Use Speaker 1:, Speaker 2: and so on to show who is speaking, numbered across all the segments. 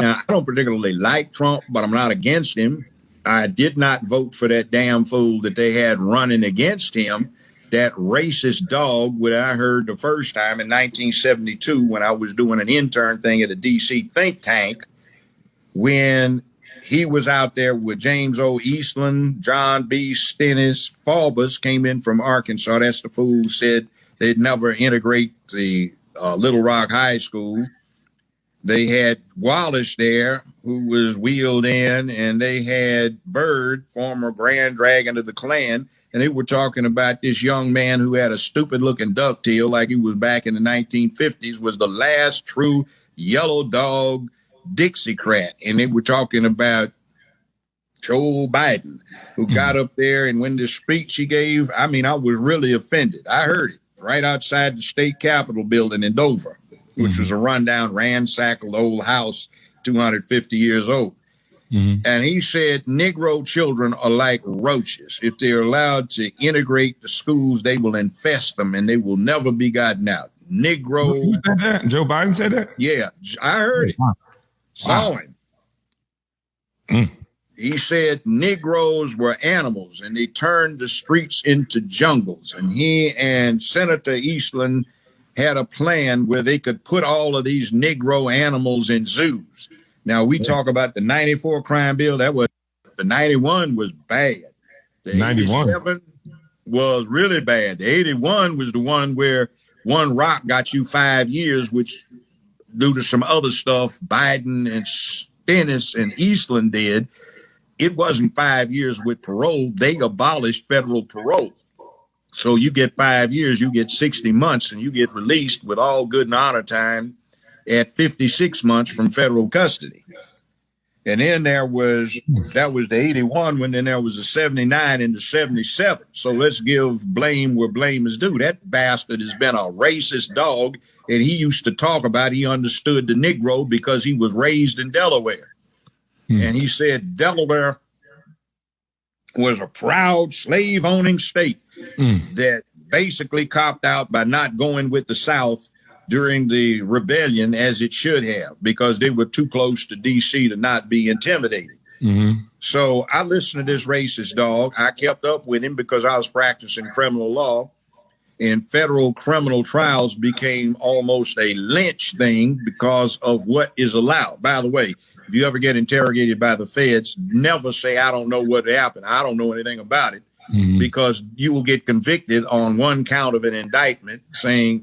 Speaker 1: Now, I don't particularly like Trump, but I'm not against him. I did not vote for that damn fool that they had running against him, that racist dog, what I heard the first time in 1972 when I was doing an intern thing at a D.C. think tank, when he was out there with James O. Eastland, John B. Stennis, Faubus came in from Arkansas. That's the fool who said they'd never integrate the Little Rock High School. They had Wallace there, who was wheeled in, and they had Byrd, former Grand Dragon of the Klan, and they were talking about this young man who had a stupid-looking ducktail like he was back in the 1950s, was the last true yellow dog Dixiecrat. And they were talking about Joe Biden, who got up there, and when the speech he gave, I mean, I was really offended. I heard it right outside the state capitol building in Dover, which was a rundown, ransacked old house, 250 years old. And he said, Negro children are like roaches. If they're allowed to integrate the schools, they will infest them and they will never be gotten out. Negro.
Speaker 2: Who said that? Joe Biden said that?
Speaker 1: Yeah, I heard it. Saw him. He said Negroes were animals and they turned the streets into jungles. And he and Senator Eastland had a plan where they could put all of these Negro animals in zoos. Now, we talk about the 94 crime bill. That was, the 91 was bad. The 91 was really bad. The 81 was the one where one rock got you 5 years, which due to some other stuff Biden and Stennis and Eastland did, it wasn't 5 years with parole. They abolished federal parole. So you get 5 years, you get 60 months, and you get released with all good and honor time at 56 months from federal custody. And then that was the 81 when then there was a 79 and the 77. So let's give blame where blame is due. That bastard has been a racist dog, and he used to talk about he understood the Negro because he was raised in Delaware. And he said Delaware was a proud slave-owning state that basically copped out by not going with the South during the rebellion as it should have, because they were too close to D.C. to not be intimidated. So I listened to this racist dog. I kept up with him because I was practicing criminal law, and federal criminal trials became almost a lynch thing because of what is allowed. By the way, if you ever get interrogated by the feds, never say, I don't know what happened. I don't know anything about it. Because you will get convicted on one count of an indictment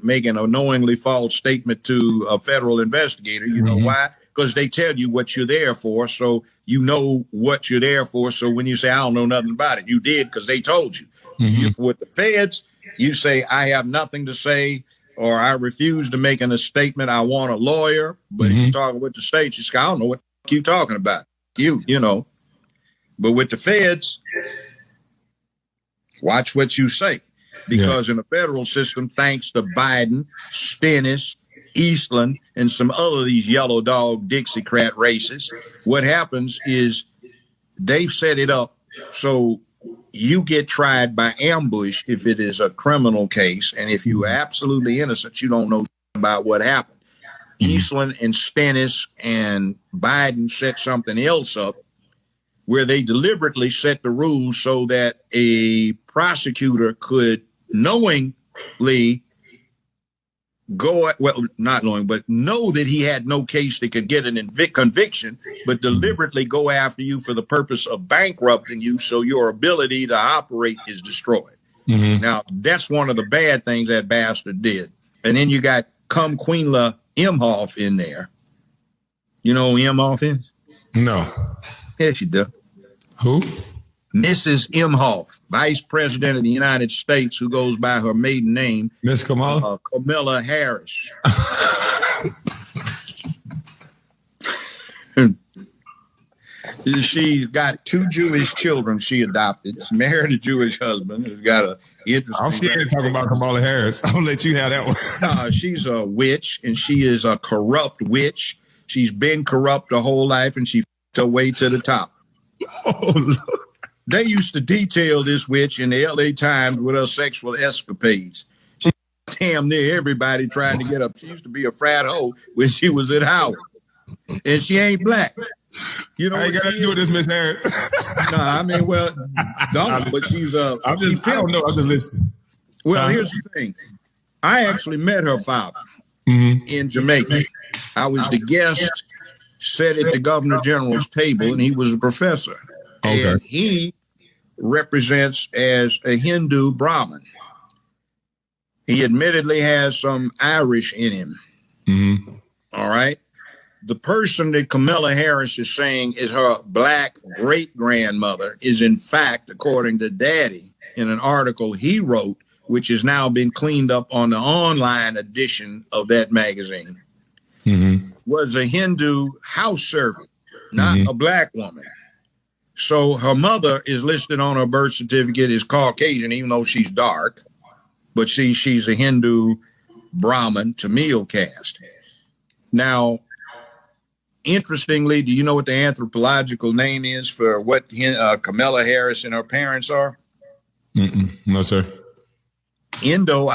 Speaker 1: making a knowingly false statement to a federal investigator. You know why? Because they tell you what you're there for. So you know what you're there for. So when you say, I don't know nothing about it, you did because they told you. If with the feds, you say, I have nothing to say, or I refuse to make a statement. I want a lawyer. But if you're talking with the state, you say, I don't know what you're talking about. You know. But with the feds, watch what you say, because in the federal system, thanks to Biden, Stennis, Eastland, and some other these yellow dog Dixiecrat racists, what happens is they've set it up so you get tried by ambush if it is a criminal case. And if you are absolutely innocent, you don't know about what happened. Eastland and Stennis and Biden set something else up where they deliberately set the rules so that a prosecutor could knowingly know that he had no case that could get an conviction, but deliberately go after you for the purpose of bankrupting you so your ability to operate is destroyed. Now, that's one of the bad things that bastard did. And then you got Queenla Imhoff in there. You know who Imhoff is?
Speaker 2: No.
Speaker 1: Yes, you do.
Speaker 2: Who?
Speaker 1: Mrs. Imhoff, Vice President of the United States, who goes by her maiden name,
Speaker 2: Miss Kamala?
Speaker 1: Kamala Harris. She's got 2 Jewish children she adopted. She married a Jewish husband who's got a interesting.
Speaker 2: I'm scared to talk about Kamala Harris. I'll let you have that one.
Speaker 1: She's a witch, and she is a corrupt witch. She's been corrupt her whole life, and she f***ed her way to the top. Oh, Lord. They used to detail this witch in the L.A. Times with her sexual escapades. She damn near everybody trying to get up. She used to be a frat hoe when she was at Howard. and she ain't black. You know,
Speaker 2: I ain't got to do with this, Miss Harris.
Speaker 1: No, I mean, well, don't. But she's I don't know. I'm just listening. Well, here's the thing. I actually met her father in Jamaica. I was the guest, sat at the Governor General's table, and he was a professor. Okay. And he represents as a Hindu Brahmin. He admittedly has some Irish in him. Mm-hmm. All right. The person that Kamala Harris is saying is her black great-grandmother is, in fact, according to Daddy, in an article he wrote, which has now been cleaned up on the online edition of that magazine, was a Hindu house servant, not a black woman. So her mother is listed on her birth certificate as Caucasian, even though she's dark. But she's a Hindu Brahmin Tamil caste. Now, interestingly, do you know what the anthropological name is for what Kamala Harris and her parents are?
Speaker 2: No, sir.
Speaker 1: Indo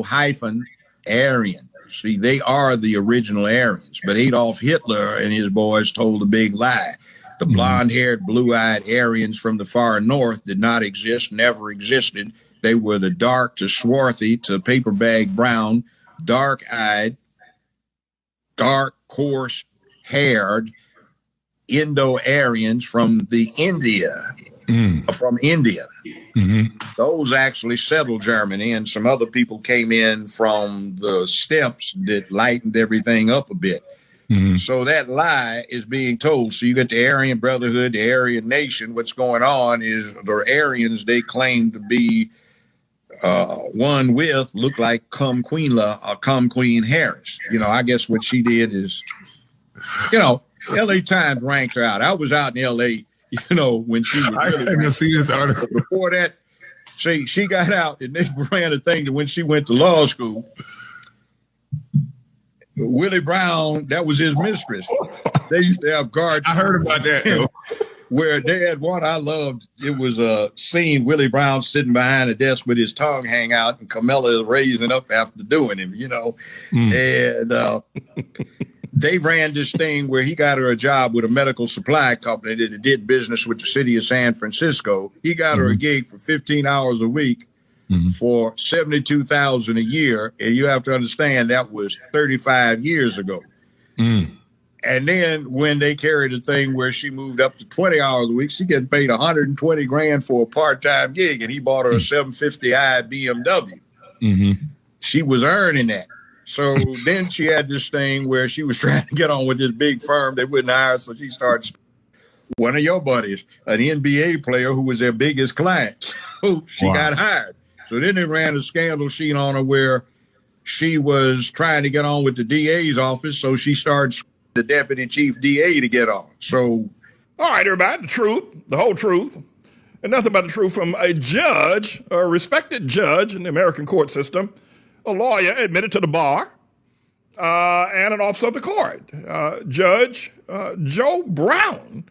Speaker 1: hyphen Aryan. See, they are the original Aryans, but Adolf Hitler and his boys told a big lie. The blonde-haired, blue-eyed Aryans from the far north did not exist, never existed. They were the dark to swarthy to paper bag brown, dark-eyed, dark, coarse-haired Indo-Aryans from India. Those actually settled Germany, and some other people came in from the steppes that lightened everything up a bit. So that lie is being told. So you get the Aryan Brotherhood, the Aryan Nation. What's going on is the Aryans, they claim to be one with, look like Come Queen Harris. You know, I guess what she did is, you know, LA Times ranked her out. I was out in LA, you know, when she was really. I can see this article. Before that, she got out and they ran a thing that when she went to law school, Willie Brown, that was his mistress. They used to have guards.
Speaker 2: I heard about that.
Speaker 1: Where they had one I loved. It was a scene, Willie Brown sitting behind a desk with his tongue hang out and Camilla raising up after doing him, you know. And they ran this thing where he got her a job with a medical supply company that did business with the city of San Francisco. He got her a gig for 15 hours a week for $72,000 a year. And you have to understand that was 35 years ago. And then when they carried a thing where she moved up to 20 hours a week, she getting paid $120,000 for a part-time gig, and he bought her a 750i BMW. She was earning that. So then she had this thing where she was trying to get on with this big firm. They wouldn't hire, so she started one of your buddies, an NBA player who was their biggest client. So she got hired. So then they ran a scandal sheet on her where she was trying to get on with the DA's office, so she started the deputy chief DA to get on. So,
Speaker 3: all right, everybody, the truth, the whole truth, and nothing but the truth from a judge, a respected judge in the American court system, a lawyer admitted to the bar, and an officer of the court. Judge Joe Brown